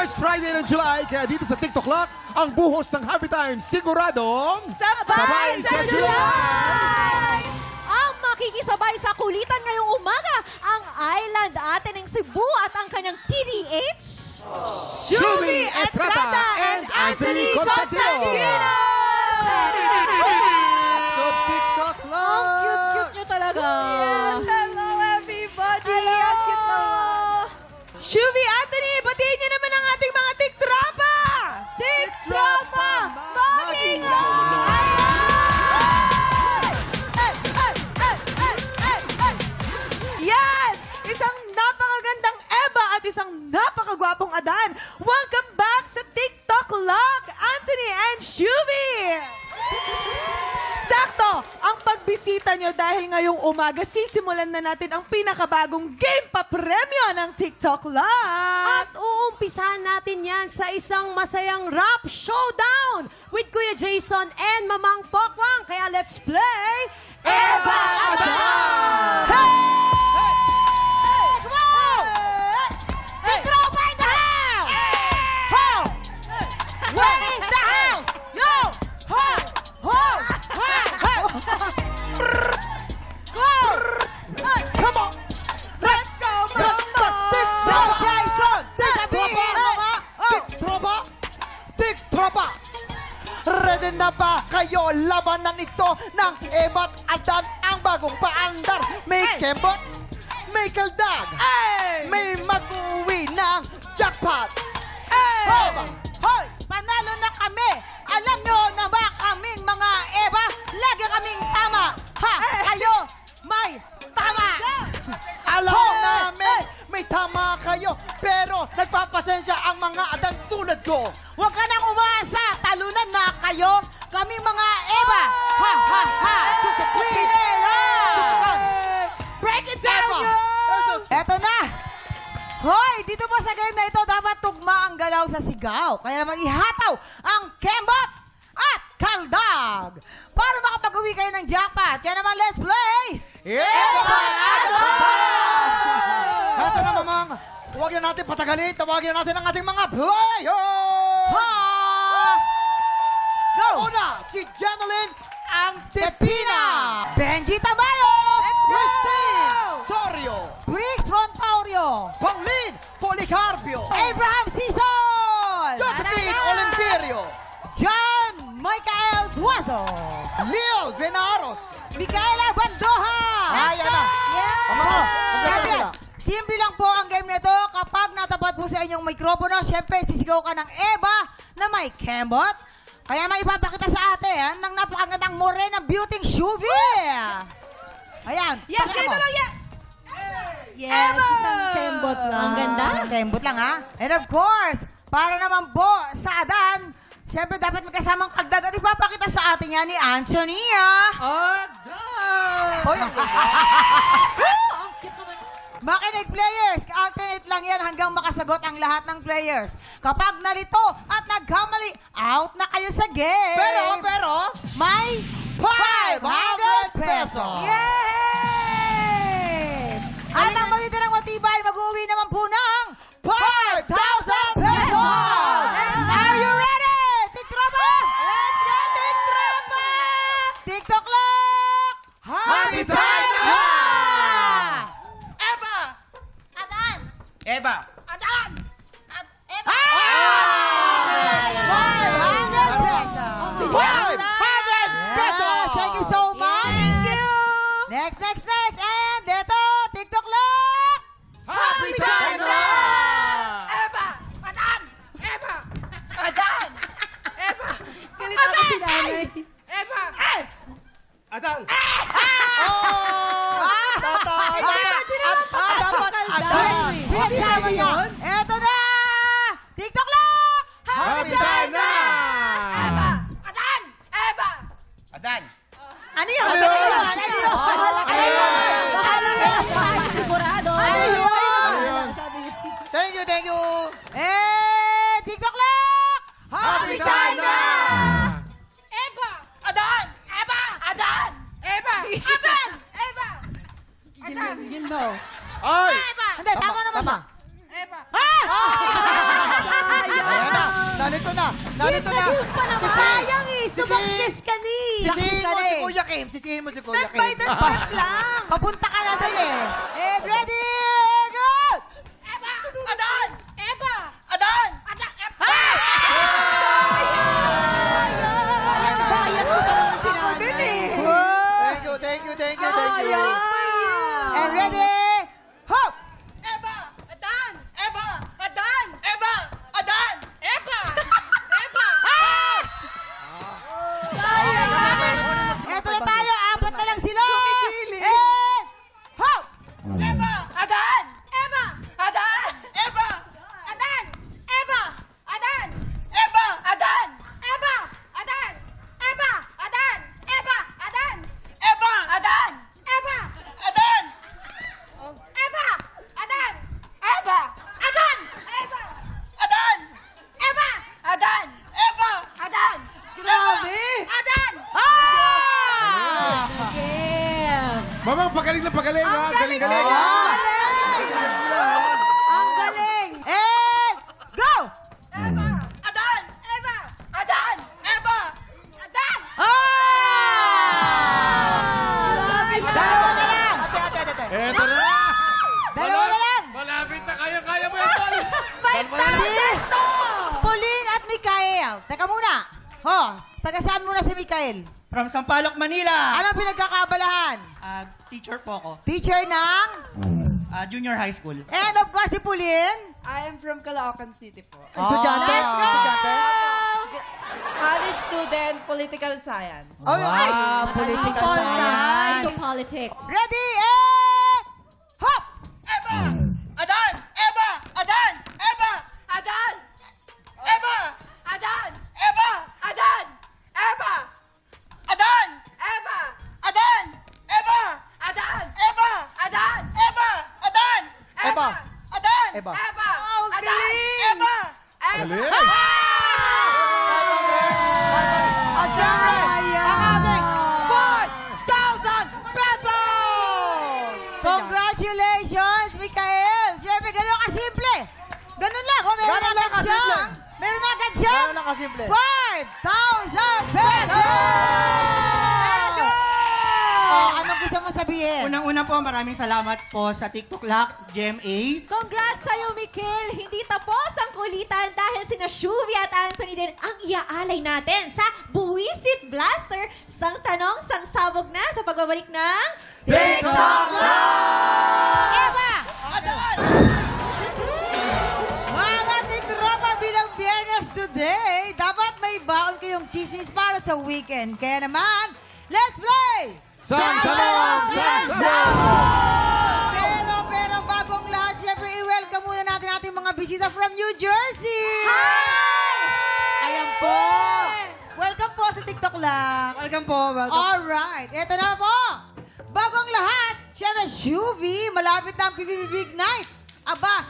First Friday ng July, kaya dito sa TikTok Lock, ang buhos ng Happy Time siguradong Sabay sa July! Ang makikisabay sa kulitan ngayong umaga, ang Island Ate ng Cebu at ang kanyang TDH, Shumi Estrada and Anthony Constantino! TikTok Lock! Ang cute-cute nyo talaga. Yes, hello everybody! Hello! Ang cute naman. Shumi, Anthony, batiin niyo naman ang ating mga tiktropa! TikTropa! Maginga! Yes! Isang napakagandang Eva at isang napakagwapong Adan. Welcome back sa TikTok Lock, Anthony and Shumi! Sakto! Ang pagbisita nyo dahil ngayong umaga, sisimulan na natin ang pinakabagong game pa-premyo ng TikTok Lock! At uumpisahan natin yan sa isang masayang rap showdown with Kuya Jason and Mamang Pokwang. Kaya let's play Eva Adan! Hey! Where is the house? Yo! Ho! Ho! Come on! Let's go, Mama! Tiktropa! Jason! Tiktropa! Tiktropa! Ready na ba kayo? Labanan ito ng Eva at Adan, ang bagong paandar. May kembot, may kaldag, may mag-uwi ng jackpot. Eva! Hoy! Panalo na kami! Alam nyo na ba kaming mga Eva? Lagi kaming tama! Ha! Kayo! May tama! Alam namin may tama kayo, pero nagpapasensya ang mga Adan tulad ko. Huwag ka nang umasa! Talunan na kayo! Kaming mga Eva! Ha! Ha! Ha! Susukan! Break it down! Eto na! Hoy! Dito po sa game na ito, dapat tugma ang galaw sa sigaw. Kaya naman ihataw ang kembot at kaldag para makapag-uwi kayo ng jackpot. Kaya naman, let's play! Eva Adan! Eto na, Mamang. Huwag na natin patagalin. Tawagin na natin ang ating mga players! Ha! Go! Una, si Janeline Antipina. Benji Tabayo! Christine Sorio. Briggs Montaurio! Pauline Policarpio. Abraham Sison! Josephine Olimperio. John Michael Suazo! Leo Venaros. Micaela Bandoja! Ayan na. Kaya, simple lang po ang game nito. Kapag natapat po sa inyong mikropono, syempre sisigaw ka ng Eva na may kembot. Kaya may ipapakita sa atin ng napakagandang morena beauty Shumi. Ayan. Yes, ganito lang yan! Yes, Isang kembot lang. Ang ganda. Isang kembot lang, ha? And of course, para naman po sa Adan, syempre dapat magkasamang kaldag at ipapakita sa atin yan ni Antonia. Adan! Hoy, makinig players, alternate lang yan hanggang makasagot ang lahat ng players. Kapag nalito at nagkamali, out na kayo sa game. Pero, May 500 pesos. Yay! At ang matitirang matibay, mag-uwi naman po ng 5,000 pesos! Are you ready? TikTropa! Let's go, TikTropa! TikTok Lock! Happy time na! Eva! Adan! Eva. Adan! Eva! 500 pesos! 500 pesos! Yes, thank you so much! Thank you! Next! And ito, TikTok Lock! Happy time na! Eva! Adan! Eva! Adan! Eva! Galit ako si nanay. Eva! Adan! Dapat Adan! Pinagsama niya. Eto na! TikTok Lock! Happy time na! Eva! Adan! Eva! Adan! Ano yun? Ano yun? Ano yun? Bahala ka sa sigurado. Ano yun? Thank you! TikTok Lock! Happy time na! Eva! Adan! Eva! Adan! Eva! Adan! Eva! Adan! You know. Ay! Hindi, tama naman siya. Eva! Ah! Ayan na. Nalito na. Nalito na. Good pa naman. Sayang eh. Sumaksis ka ni. Sisihin mo si Kuya Kim. Sisihin mo si Kuya Kim. By the start lang. Papunta ka na doon eh. And ready, go! Eba! Adan! Eba! Adan! Adan! Eba! Bias ko pa naman si nanay. Whoa! Thank you. And ready, hop! Eba! Adan! Eba! Adan! Eba! Adan! Eba! Eba! Eto na tayo, apat na lang sila. And hop! Eba! Adan! Eba! Adan! Eba! Adan! Eba! Adan! Eba! Adan! Eba! Adan! Eba! Adan! Eba! Adan! Eba! Adan! Eba! Adan! Eba! Adan! Eba! Adan! Eba! Adan! Eba! Adan! Eba! Adan! Grabe! Adan! Ah! Mamang, pagaling na pagaling, ha? Galing-galing. Ang galing! And go! Adan! Eba! Adan! Eba! Adan! Dalawa na lang! Eto na. Dalawa na lang! Malapit na kayo. Kaya mo yan, Tol. Si Pauline at Mikael. Teka muna. Taga saan muna si Mikael? From Sampaloc, Manila. Anong pinagkakabalahan? Teacher po ako. Teacher ng? Junior high school. And of course, si Pauline. I am from Caloocan City po. Estudyante? Estudyante? College student, political science. Alright. Political science. Into politics. Ready, and hop! Eba! Adan! Eba! Adan! Eba! Adan! Eba! Adan! Eba! Adan! Eba! Adan! Eba! Adan! Eba! Adan! Eba! Adan! Eba! Adan! Eba. Adan! Eba. Eba! Adan! Eba! Galing. At syempre, ang ating 5,000 pesos! Congratulations, Mikael! Siyempre, ganun kasimple. Ganun lang. Meron Ganun lang agad kasimple. siyang. Meron agad siyang. Ganun lang kasimple. 5,000 pesos! Oh, anong gusto mo sabihin? Unang-una po, maraming salamat po sa TikTok Lock, GMA. Congrats sa'yo, Mikil! Hindi tapos ang kulitan dahil sina Shuvi at Anthony din ang iaalay natin sa Buwisit Blaster. Sang tanong, sang sabog na sa pagbabalik ng TikTok Lock! Eva! Adan! Mga titropa, bilang Biyernes today, dapat may baon kayong chismis para sa weekend. Kaya naman, let's play! Santalong! Santalong! Pero bago ang lahat, syempre i-welcome muna natin ating mga bisita from New Jersey! Ayan po! Welcome po sa TikTok lang. Welcome po. Welcome. Alright, eto na po! Bago ang lahat, syempre Shuvi, malapit na ang PBB Big Night. Aba,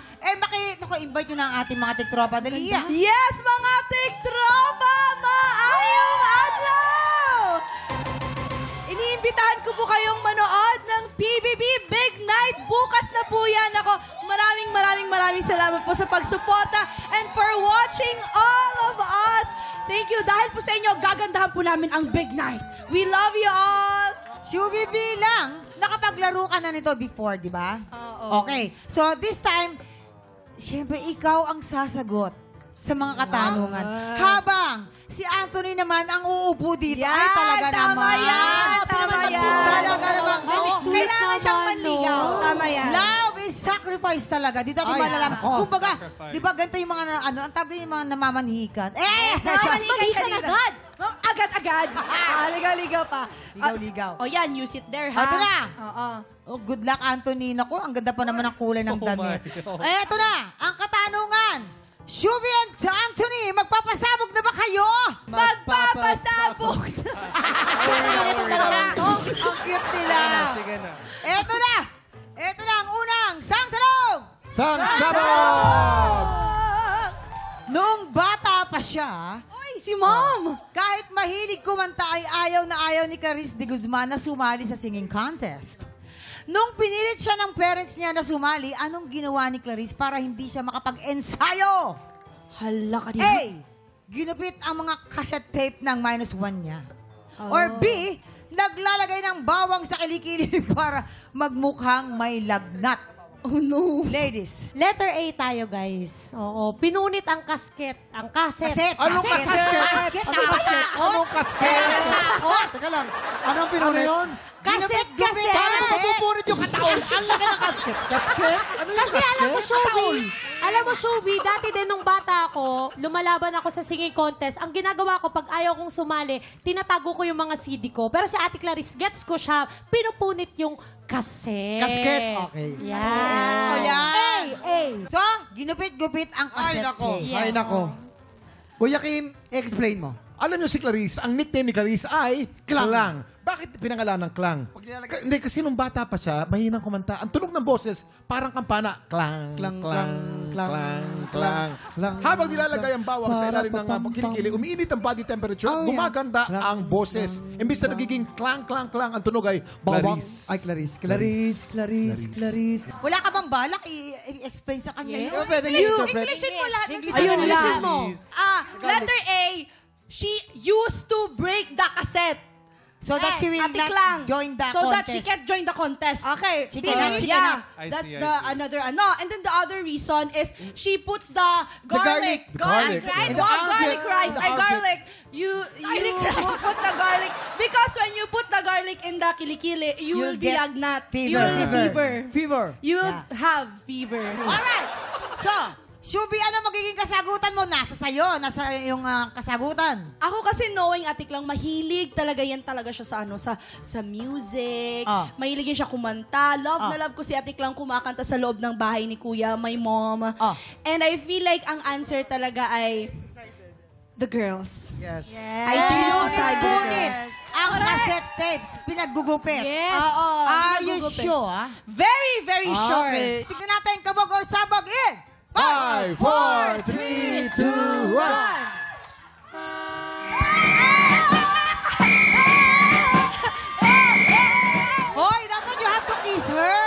invite nyo na ang ating mga tiktropa. Dali. Yes, mga tiktropa! Maayong adlaw! Iniimbitahan ko po kayong manood ng PBB Big Night. Bukas na po yan. Ako, maraming salamat po sa pagsuporta and for watching all of us. Thank you. Dahil po sa inyo, gagandahan po namin ang Big Night. We love you all. Shuvi bilang, nakapaglaro ka na nito before, di ba? Oo. Okay. So, this time, syempre, ikaw ang sasagot sa mga katanungan. Habang si Anthony naman ang uupo dito. Yan, Ay, talaga tama naman. yan, tama yan. Talaga naman. Kailangan siyang manligaw. Tama yan. Love is sacrifice talaga. Dito natin malalaman. Kumbaga, di ba ganito yung mga, ang tawag yung mga namamanhikan. Magikan agad! Agad-agad. Ligaw-ligaw pa. Ligaw-ligaw. O yan, you sit there, ha? Ito na. Oo. Oh, good luck, Anthony. Naku, ang ganda pa naman ang kulay ng damit. Eto na, ang katanungan. Shuvi and Anthony, magpapasabog na ba kayo? Magpapasabog! Ang cute nila. Sige na. Eto na. Eto na ang unang sang tanong. Sang sabog! Noong bata pa siya, Oy, si Mom! kahit mahilig kumanta ay ayaw na ayaw ni Clarice de Guzman na sumali sa singing contest. Nung pinilit siya ng parents niya na sumali, anong ginawa ni Clarice para hindi siya makapag-ensayo? Hala ka A. Ginupit ang mga cassette tape ng -1 niya. Or B. Naglalagay ng bawang sa kilikili para magmukhang may lagnat. Oh no. Ladies. Letter A tayo, guys. Oo. Pinunit ang kasket. Ang kaset. Cassette. Anong Cassette. kasket? Cassette. Anong kasket? Anong kasket? Teka lang. Anong Ano pinunit? yun? Kaset, Gupit. kaset. Parang mapupunit yung kataon. Ang laki ng kasket. Kasket? Ano yung Kasi alam mo, kasket? Shubi, dati din nung bata ako, lumalaban ako sa singing contest. Ang ginagawa ko, pag ayaw kong sumali, tinatago ko yung mga CD ko. Pero si Ate Clarice, gets ko siya, pinupunit yung kaset. Kasket, okay. Yan. Oh, yan. A. So, ginupit-gupit ang Ay, cassette nako. tape. Yes. Ay, nako. Kuya Kim, explain mo. Alam niyo si Clarice, ang nickname ni Clarice ay Klang. Bakit pinangalan ng Klang? Hindi, kasi nung bata pa siya, mahinang kumanta. Ang tunog ng boses, parang kampana. Klang, Klang, klang, klang, klang, klang, klang. klang. Habang nilalagay ang bawang sa ilalim ng kilikili, umiinit ang body temperature at Oh, yeah. gumaganda Klang, ang boses. Imbis na nagiging klang, klang, klang, ang tunog ay Bawang. Clarice. Ay, Clarice. Wala ka bang balak i-explain sa kanya Yes. yun? Pwede You, interpret. Englishin mo lahat. ng Ayun sasabihin lang. mo. Letter A, she used to break the cassette. So that she will Ate not Klang. join the So that contest. she can't join the contest. Okay. She cannot, she yeah. cannot. That's the another ano. And then the other reason is she puts the garlic. garlic. Garlic. Right? In the Wow, armpit. garlic rice. In the Ay, armpit. garlic. You put the garlic. Because when you put the garlic in the kilikili, you You'll will be get lagnat. fever. You will be Fever. fever. Fever. You will Yeah. have fever. Alright. So, Shubi, ano magiging kasagutan mo? Nasa yung kasagutan. Ako kasi knowing Ate Klang, mahilig talaga yan talaga siya sa ano sa music. Ah. Mahilig yan siya kumanta. Love Ah. na love ko si Ate Klang kumakanta sa loob ng bahay ni Kuya, my mom. Ah. And I feel like ang answer talaga ay the girls. Yes. I choose to side with the Pinunit girls. ang cassette tapes, pinaggugupit. Yes. Oo. Are you nagugupit. sure? Very, very sure. Okay. Tignan natin, kabog or sabog in. 5, 4, 3, 2, 1. Hoy, dapat you have to kiss her.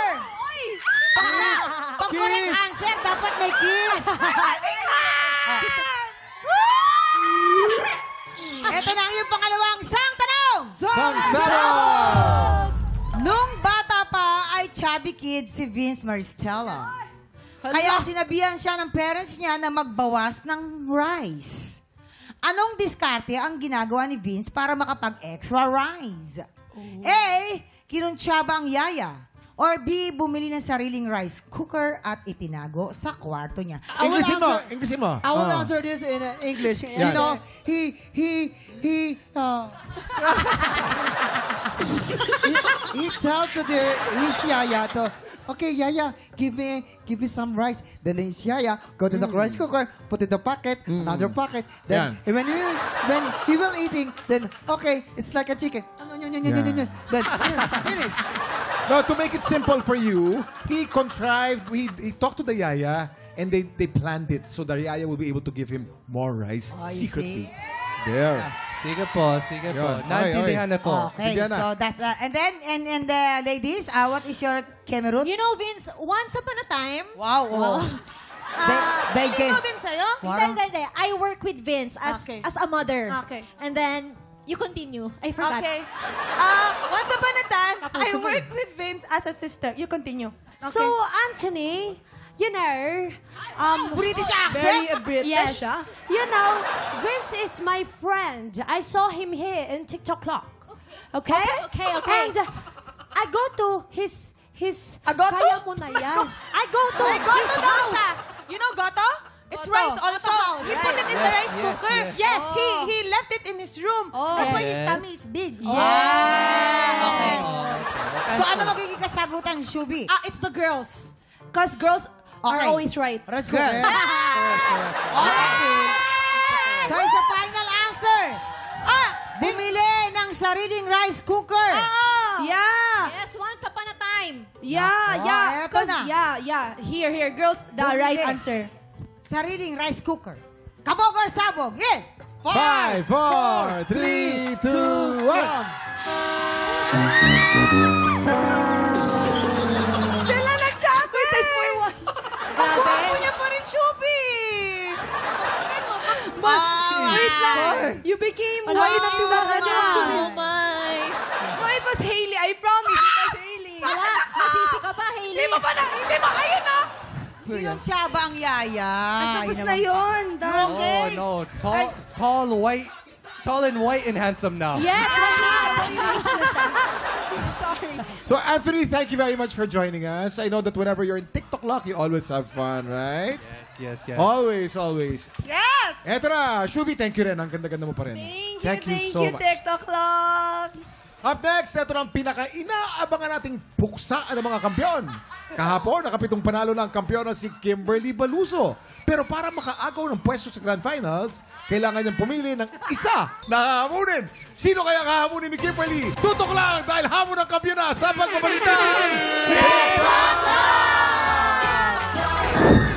Pag correct answer, dapat may kiss. Ito na ang iyong pangalawang sang tanong. Sangsara! Nung bata pa ay chubby kid si Vince Maristella. Kaya sinabihan siya ng parents niya na magbawas ng rice. Anong diskarte ang ginagawa ni Vince para makapag-extra rice? A. Kinuntsaba ang yaya. Or B. Bumili ng sariling rice cooker at itinago sa kwarto niya. Englishin mo, Englishin mo. I will Oh. answer this in English. You Yeah. know, he tells to his yaya to, okay, yaya, give me some rice. Then his yaya go to the rice cooker, put in the pocket, another pocket. Then when he will eating, then okay, it's like a chicken. Then finish. No, to make it simple for you, he contrived, he talked to the yaya, and they planned it so the yaya will be able to give him more rice Oh, you secretly. see? There. Sige po, sige po. Yun. Naintindihan na po. Okay, Bigyan na. so that's and then and ladies, what is your Cameroon? You know, Vince, once upon a time, Wow, oh. They Hindi ko din sa'yo? Parang- Hindi. I work with Vince as a mother. Okay. And then, you continue. I forgot. Okay. Once upon a time, I worked with Vince as a sister. You continue. So, Anthony, you know, British Very accent. British, yes, you know, Vince is my friend. I saw him here in TikTok Clock. Okay? Okay. And I go to his Goto? kaya mo na yan. I go to his house. You know Goto? It's Goto. rice also. Goto He house. put it in the rice Yes, cooker. yes. Yes, he left it in his room. That's why his Yes. tummy is big. Yes. So ano magiging kasagutan, Shubi? It's the girls. Because girls are Okay. always right. Rice cooker. Okay. So it's a final answer. Bumili ng sariling rice cooker. Yeah. Yes, once upon a time. Yeah. eto 'Cause na. yeah. Here. Girls, the Bumili. right answer. Sariling rice cooker. Kabog or sabog? In 5, 4, 3, 2, 1. Sila nagsabi. Taste for one. Grabe. niya pa rin, Chubby. wait lang. You became Ano, white. Oh my. No, it was Hailey. I promise it was Hailey. Wala, masisi ka pa, Hailey. Hindi mo pa na. Hindi mo. Ayun na. Kinonsyaba ang yaya. Tapos na yun. Okay. Oh, no. Tall and white and handsome now. Yes, Sorry. So, Anthony, thank you very much for joining us. I know that whenever you're in TikTok Lock, you always have fun, right? Yes. Always, always. Yes! Eto na, Shubi, thank you rin. Ang ganda-ganda mo pa rin. Thank you so much. TikTok Clock. Up next, ito na ang pinaka-inaabangan nating puksaan ng mga kampiyon. Kahapon, nakapitong panalo ng kampiyon na si Kimberly Baluso. Pero para makaagaw ng pwesto sa Grand Finals, kailangan niyang pumili ng isa na hahamunin. Sino kaya hahamunin ni Kimberly? Tutok lang dahil hamon ng kampiyon na sa pagbabalitan!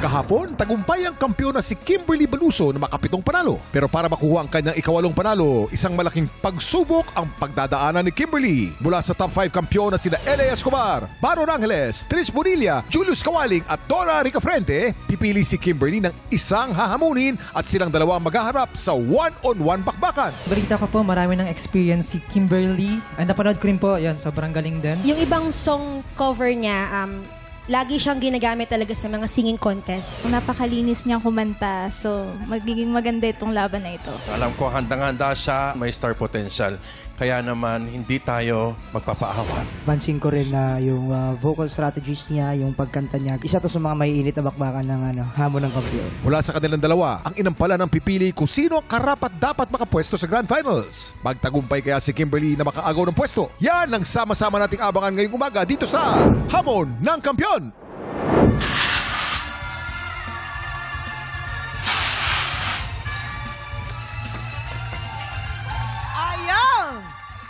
Kahapon, tagumpay ang kampiyon na si Kimberly Baluso na makapitong panalo. Pero para makuha ang kanyang ikawalong panalo, isang malaking pagsubok ang pagdadaanan ni Kimberly. Mula sa top 5 kampiyon na sina L.A. Escobar, Baron Angeles, Tris Bonilla, Julius Kawaling at Dora Ricafrente, pipili si Kimberly ng isang hahamunin at silang dalawa maghaharap sa one-on-one bakbakan. Balita ko po, marami ng experience si Kimberly. Ay, napanood ko rin po, yan, sobrang galing din. Yung ibang song cover niya, lagi siyang ginagamit talaga sa mga singing contest. Napakalinis niyang kumanta. So, magiging maganda itong laban na ito. Alam ko handang-handa siya, may star potential. Kaya naman, hindi tayo magpapaawan. Pansin ko rin na yung vocal strategies niya, yung pagkanta niya, isa to sa mga maiinit na bakbakan ng hamon ng kampiyon. Mula sa kanilang dalawa, ang inampala ng pipili kung sino ang karapat dapat makapwesto sa Grand Finals. Magtagumpay kaya si Kimberly na makaagaw ng pwesto. Yan ang sama-sama nating abangan ngayong umaga dito sa Hamon ng Kampiyon.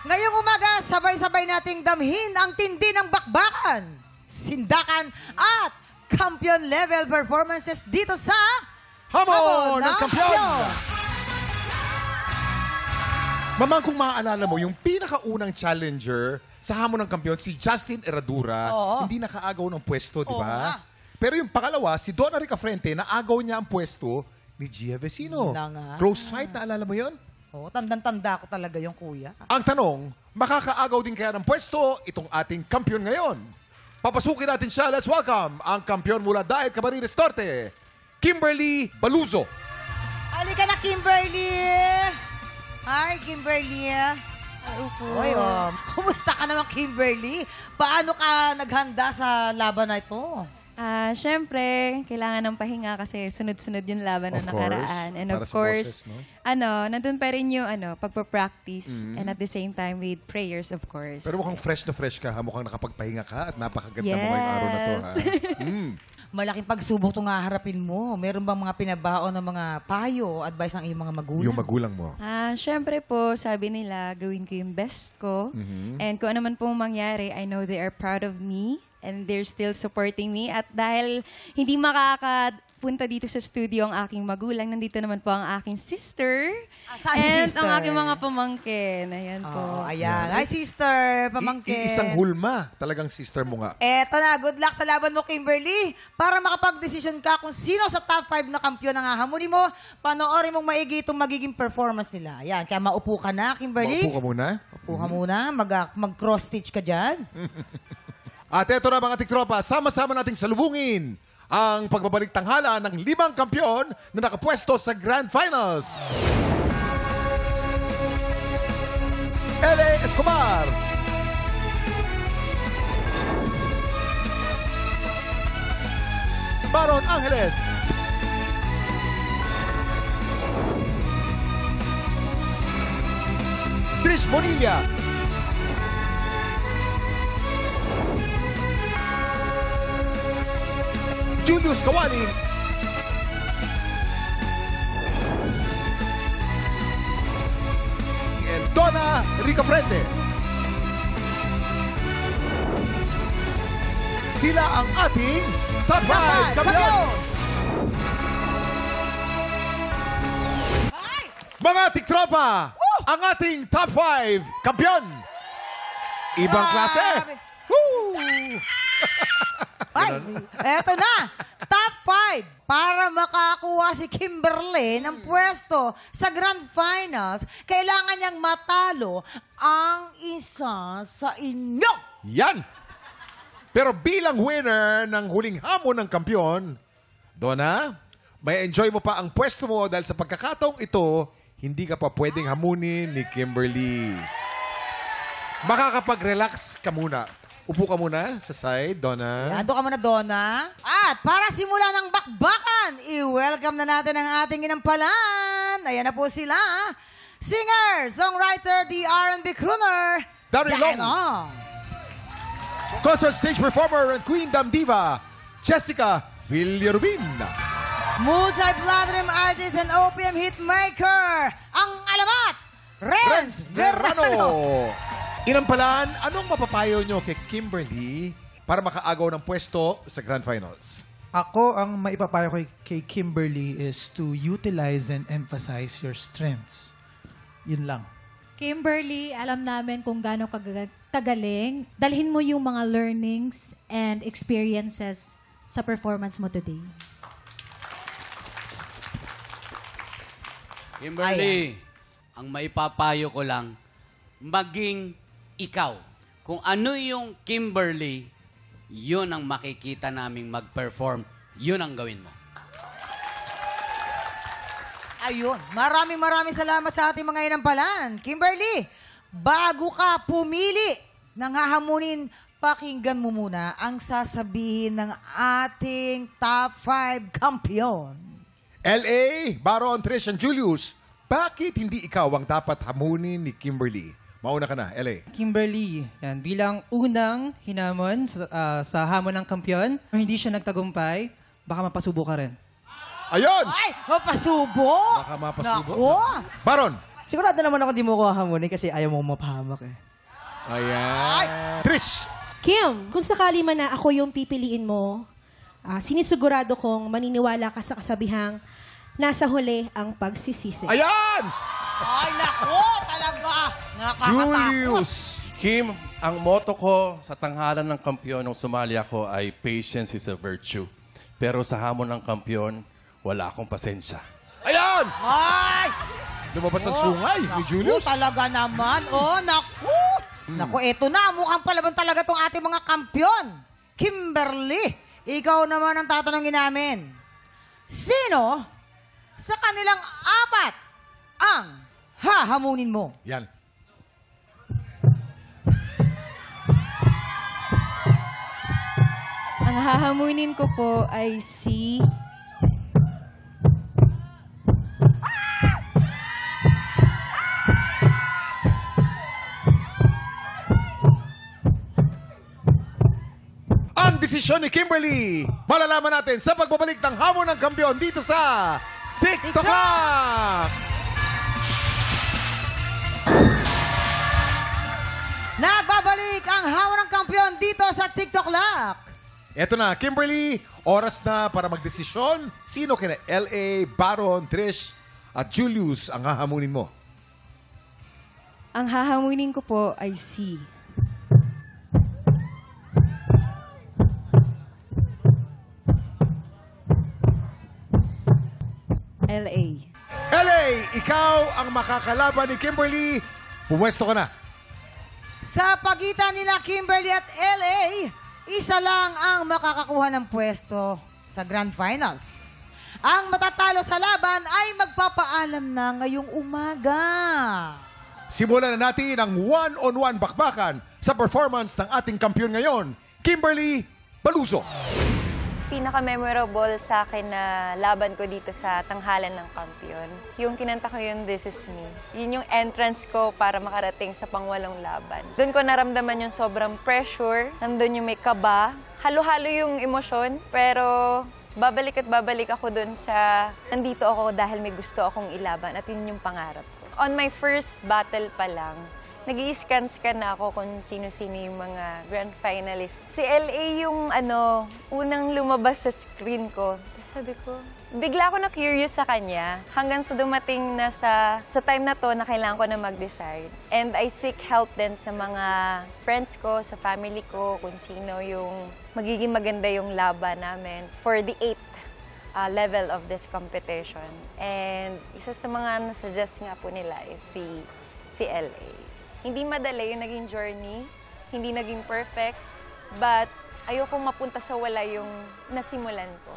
Ngayong umaga, sabay-sabay nating damhin ang tindi ng bakbakan, sindakan at champion-level performances dito sa Hamon ng Kampiyon! Mamang, kung maaalala mo, yung pinakaunang challenger sa Hamon ng Kampiyon, si Justin Herradura, hindi nakaagaw ng pwesto, di ba? Pero yung pangalawa, si Donna Ricafrente, naagaw niya ang pwesto ni Gia Vecino. Close fight, naalala mo yun? Oo, tandang-tanda ko talaga yung kuya. Ang tanong, makakaagaw din kaya ng pwesto itong ating kampiyon ngayon? Papasukin natin siya. Let's welcome ang kampiyon mula Daet Camarines Norte, Kimberly Baluso. Halika na, Kimberly! Hi, Kimberly. Oy, kumusta ka naman, Kimberly? Paano ka naghanda sa laban na ito? Siyempre, kailangan ng pahinga kasi sunod-sunod yung laban na nakaraan. And of course, nandun pa rin yung pagpa-practice and at the same time with prayers, of course. Pero mukhang fresh na fresh ka, ha? Mukhang nakapagpahinga ka at napakaganda mo ngayong araw na to, ha? Malaking pagsubok itong haharapin mo. Meron bang mga pinabaon ng mga payo, advice ng iyong mga magulang? Yung magulang mo. Siyempre po, sabi nila, gawin ko yung best ko. And kung ano man pong mangyari, I know they are proud of me. And they're still supporting me. At dahil hindi makakapunta dito sa studio ang aking magulang, nandito naman po ang aking sister. And sister? ang aking mga pamangkin. Ayan po. Ayan. Hi, sister. Pamangkin. Isang hulma. Talagang sister mo nga. Eto na. Good luck sa laban mo, Kimberly. Para makapag-desisyon ka kung sino sa top 5 na kampiyon ang hahamunin mo, panoorin mong maigi itong magiging performance nila. Ayan. Kaya maupo ka na, Kimberly. Maupo ka muna. Upo ka muna. Mag-cross-stitch ka dyan. At eto na mga tiktropa, sama-sama nating salubungin ang pagbabalik tanghala ng 5 kampiyon na nakapwesto sa Grand Finals. L.A. Escobar, Baron Angeles, Tris Bonilla, Julius Kawaling, and Donna Ricafrente. Sila ang ating top 5 kampiyon. Mga tiktropa, ang ating top 5 kampiyon. Ibang klase. Woo! Ay, eto na. Top 5 para makakuha si Kimberly ng pwesto sa Grand Finals, kailangan niyang matalo ang isa sa inyo. Yan! Pero bilang winner ng huling hamon ng kampiyon, Donna, may enjoy mo pa ang pwesto mo dahil sa pagkakataong ito, hindi ka pa pwedeng hamunin ni Kimberly. Makakapag-relax ka muna. Upo ka muna sa side, Donna. Ando ka muna, Donna. At para simula ng bakbakan, i-welcome na natin ang ating ginampalan. Ayan na po sila. Singer, songwriter, the R&B crooner, Dari Long. Concert stage performer and Queen Dam Diva, Jessica Villarubin. Multi-platinum artist and OPM hitmaker, ang alamat, Renz Verano. Inampalan, anong mapapayo nyo kay Kimberly para makaagaw ng pwesto sa Grand Finals? Ako, ang maipapayo kay Kimberly is to utilize and emphasize your strengths. Yun lang. Kimberly, alam namin kung gaano kagaling. Dalhin mo yung mga learnings and experiences sa performance mo today. Kimberly, ang maipapayo ko lang, maging ikaw. Kung ano yung Kimberly, yun ang makikita naming mag-perform. Yun ang gawin mo. Ayun. Maraming salamat sa ating mga inampalan. Kimberly, bago ka pumili ng hahamunin, pakinggan mo muna ang sasabihin ng ating top 5 kampiyon. L.A., Baron, Trish, and Julius, bakit hindi ikaw ang dapat hamunin ni Kimberly? Mauna ka na, L.A. Kimberly, yan, bilang unang hinamon sa hamon ng kampiyon, kung hindi siya nagtagumpay, baka mapasubo ka rin. Ayun! Ay, mapasubo? Baka mapasubo. Naku! Baron! Sigurado naman ako di mo ko hahamunin kasi ayaw mo mapahamak eh. Ayan. Trish! Kim, kung sakali man na ako yung pipiliin mo, sinisigurado kong maniniwala ka sa kasabihang nasa huli ang pagsisisi. Ayan! Ay, naku! Talaga! Nakakatakot. Julius! Kim, ang motto ko sa tanghalan ng kampiyon nung sumali ako ay patience is a virtue. Pero sa hamon ng kampiyon, wala akong pasensya. Ayan! Ay! Lumabas ang sungay ni Julius. Talaga naman. Oh, naku! Naku, eto na. Mukhang palaban talaga tong ating mga kampiyon. Kimberly, ikaw naman ang tatanungin namin. Sino sa kanilang apat ang hahamunin mo? Yan. Ang hahamunin ko po ay si... Ang desisyon ni Kimberly, malalaman natin sa pagbabalik ng hamon ng kampiyon dito sa TikTok Clock! Nagbabalik ang hamon ng kampiyon dito sa TikTok Lock. Eto na, Kimberly, oras na para magdesisyon. Sino kina L.A., Baron, Trish, at Julius ang hahamunin mo? Ang hahamunin ko po ay si... LA. LA, ikaw ang makakalaban ni Kimberly. Pumwesto ka na. Sa pagitan nila Kimberly at LA, isa lang ang makakakuha ng pwesto sa Grand Finals. Ang matatalo sa laban ay magpapaalam na ngayong umaga. Simulan na natin ang one-on-one bakbakan sa performance ng ating kampiyon ngayon, Kimberly Baluso. Pinaka-memorable sa akin na laban ko dito sa tanghalan ng kampiyon. Yung kinanta ko yung This Is Me. Yun yung entrance ko para makarating sa pangwalong laban. Doon ko naramdaman yung sobrang pressure. Nandun yung may kaba. Halo-halo yung emosyon. Pero babalik at babalik ako doon sa nandito ako dahil may gusto akong ilaban at yun yung pangarap ko. On my first battle pa lang, nag-i-scan na ako kung sino-sino yung mga grand finalists. Si LA yung unang lumabas sa screen ko. Tapos sabi ko, bigla ako na-curious sa kanya hanggang sa dumating na sa time na to na kailangan ko na mag-decide. And I seek help din sa mga friends ko, sa family ko, kung sino yung magiging maganda yung laban namin for the 8th level of this competition. And isa sa mga nasuggest nga po nila is si LA. Hindi madali yung naging journey, hindi naging perfect, but ayokong mapunta sa wala yung nasimulan ko.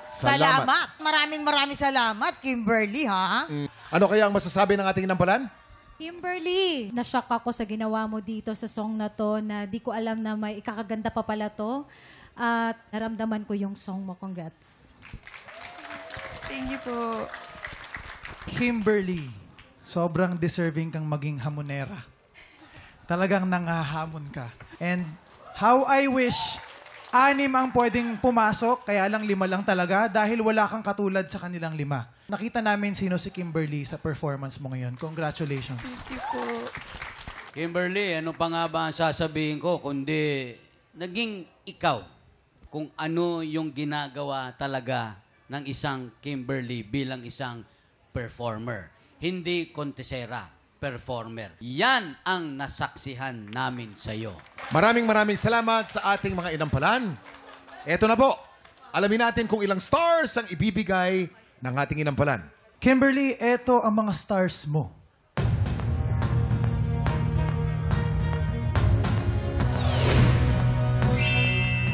Salamat. Maraming salamat, Kimberly, ha? Ano kaya ang masasabi ng ating inampalan? Kimberly, na-shock ako sa ginawa mo dito sa song na to na di ko alam na may ikakaganda pa pala to. At naramdaman ko yung song mo. Congrats. Thank you po. Kimberly, sobrang deserving kang maging hamonera. Talagang nangahamon ka. And how I wish 6 ang pwedeng pumasok, kaya lang 5 lang talaga dahil wala kang katulad sa kanilang 5. Nakita namin sino si Kimberly sa performance mo ngayon. Congratulations. Thank you po. Kimberly, ano pa nga ba ang sasabihin ko kundi naging ikaw kung ano yung ginagawa talaga ng isang Kimberly bilang isang performer. Hindi kontesera, performer. Yan ang nasaksihan namin sa iyo. Maraming salamat sa ating mga inampalan. Eto na po. Alamin natin kung ilang stars ang ibibigay ng ating inampalan. Kimberly, eto ang mga stars mo.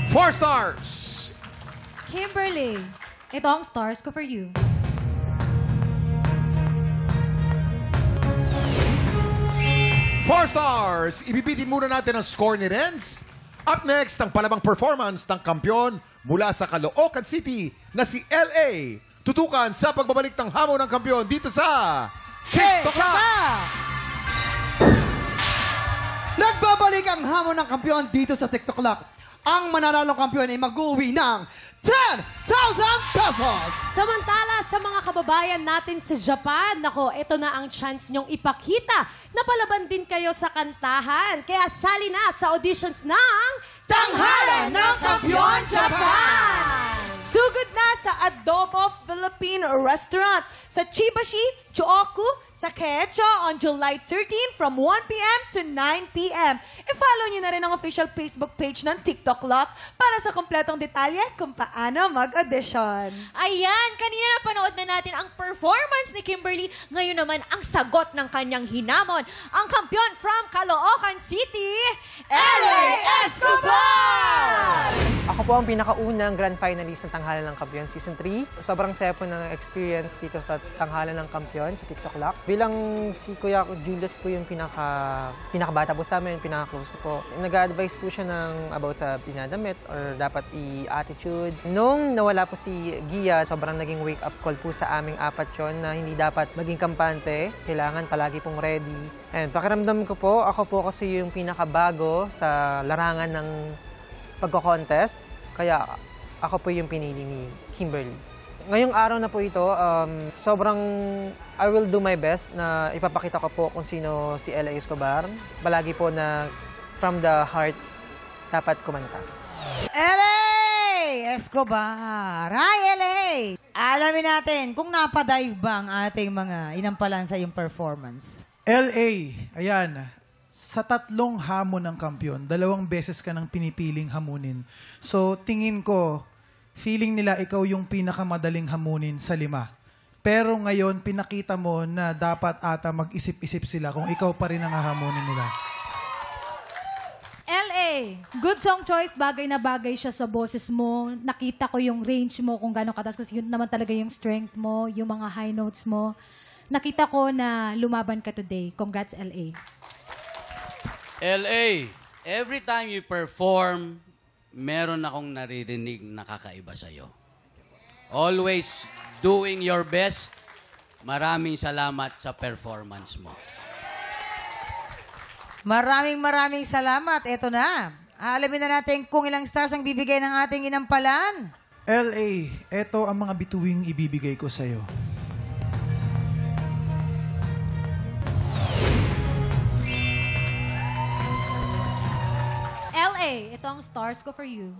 Four stars! Kimberly, ito ang stars ko for you. Four stars! Ibibitin muna natin ang score ni Renz. Up next, ang palabang performance ng kampyon mula sa Caloocan City na si LA. Tutukan sa pagbabalik ng hamon ng kampyon dito sa TikTok Live! Nagbabalik ang hamon ng kampyon dito sa TikTok Lock. Ang mananalong kampyon ay mag-uwi ng 10,000 pesos! Samantala, sa mga kababayan natin sa Japan, nako, ito na ang chance nyong ipakita na palaban din kayo sa kantahan. Kaya sali na sa auditions ng Tanghalan ng Kampiyon Japan! Sugod na sa Adobo Philippine Restaurant sa Chibashi, Chuoku, sa Quecho on July 13 from 1 p.m. to 9 p.m. I-follow nyo na rin ang official Facebook page ng TikTok Lock para sa kompletong detalye kung paano mag-audition. Ayan, kanina napanood na natin ang performance ni Kimberly. Ngayon naman ang sagot ng kanyang hinamon. Ang kampyon from Caloocan City, LA Escobar! Ako po ang pinakaunang grand finalist ng Tanghalan ng Kampiyon Season 3. Sobrang saya po ng experience dito sa Tanghalan ng Kampiyon sa TikTok Lock. Bilang si Kuya Julius po yung pinakabata po sa amin, pinaka-close ko po. Nag-advise po siya about sa dinadamit or dapat i-attitude. Nung nawala po si Gia, sobrang naging wake-up call po sa aming apat yun na hindi dapat maging kampante. Kailangan palagi pong ready. And pakiramdam ko po, ako po kasi yung pinakabago sa larangan ng pagko-contest. Kaya ako po yung pinili ni Kimberly. Ngayong araw na po ito, sobrang I will do my best na ipapakita ko po kung sino si LA Escobar. Palagi po na from the heart dapat kumanta. LA Escobar! Hi, LA! Alamin natin kung napadive ba ang ating mga inampalan sa iyong performance. LA, ayan. Sa 3 hamon ng kampyon, 2 beses ka nang pinipiling hamunin. So, tingin ko, feeling nila ikaw yung pinakamadaling hamunin sa 5. Pero ngayon, pinakita mo na dapat ata mag-isip-isip sila kung ikaw pa rin ang hahamunin nila. LA, good song choice. Bagay na bagay siya sa boses mo. Nakita ko yung range mo kung gano'ng kataas. Kasi yun naman talaga yung strength mo, yung mga high notes mo. Nakita ko na lumaban ka today. Congrats, LA. LA, every time you perform, meron akong naririnig na kakaiba sa'yo. Always doing your best. Maraming salamat sa performance mo. Maraming salamat. Ito na. Alamin na natin kung ilang stars ang bibigay ng ating inampalan. LA, eto ang mga bituing ibibigay ko sa'yo. LA, ito ang stars ko for you.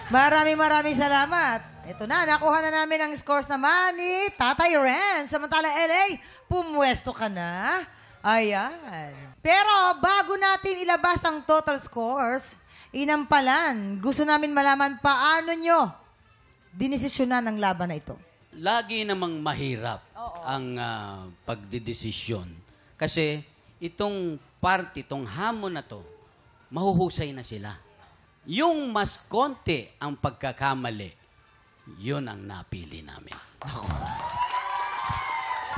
Maraming salamat. Ito na, nakuha na namin ang scores naman ni Tatay Ren. Samantala, LA, pumwesto ka na. Ayan. Pero bago natin ilabas ang total scores, inampalan, gusto namin malaman paano nyo dinesisyonan ang laban na ito. Lagi namang mahirap ang pagdidesisyon. Kasi itong party, itong hamon na to, mahuhusay na sila. Yung mas konti ang pagkakamali, yun ang napili namin.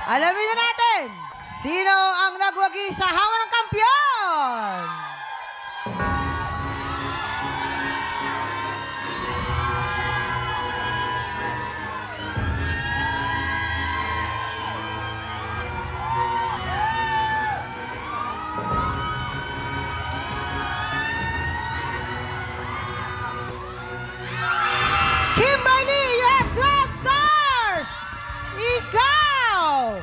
Alamin na natin, sino ang nagwagi sa hamon ng kampiyon? Kimberly, you have 12 stars! Ikaw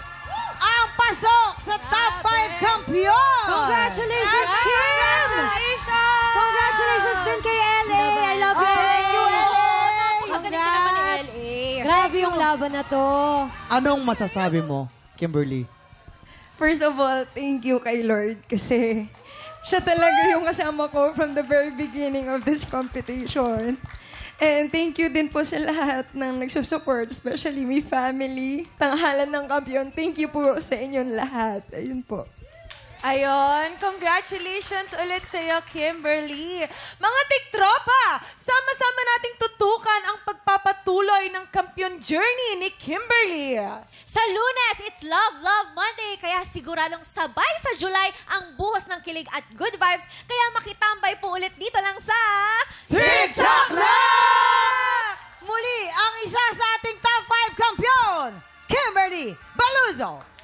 ang pasok sa top 5 kampiyon! Congratulations, Kim! Congratulations! Congratulations din kay LA! I love you! Thank you, LA! Ang galing din naman ni LA. Grabe yung laban na to. Anong masasabi mo, Kimberly? First of all, thank you kay Lord kasi siya talaga yung kasama ko from the very beginning of this competition. And thank you din po sa lahat ng nagsusupport, especially my family. Tanghalan ng kampiyon, thank you po sa inyong lahat. Ayun po. Ayun, congratulations ulit sa iyo, Kimberly. Mga tiktropa, sama-sama nating tutukan ang pagpapatuloy ng kampiyon journey ni Kimberly. Sa Lunes, it's Love, Love Monday. Kaya siguradong sabay sa July ang buhos ng kilig at good vibes. Kaya makitambay po ulit dito lang sa... TikTok Live! Muli, ang isa sa ating top 5 kampiyon, Kimberly Baluzo.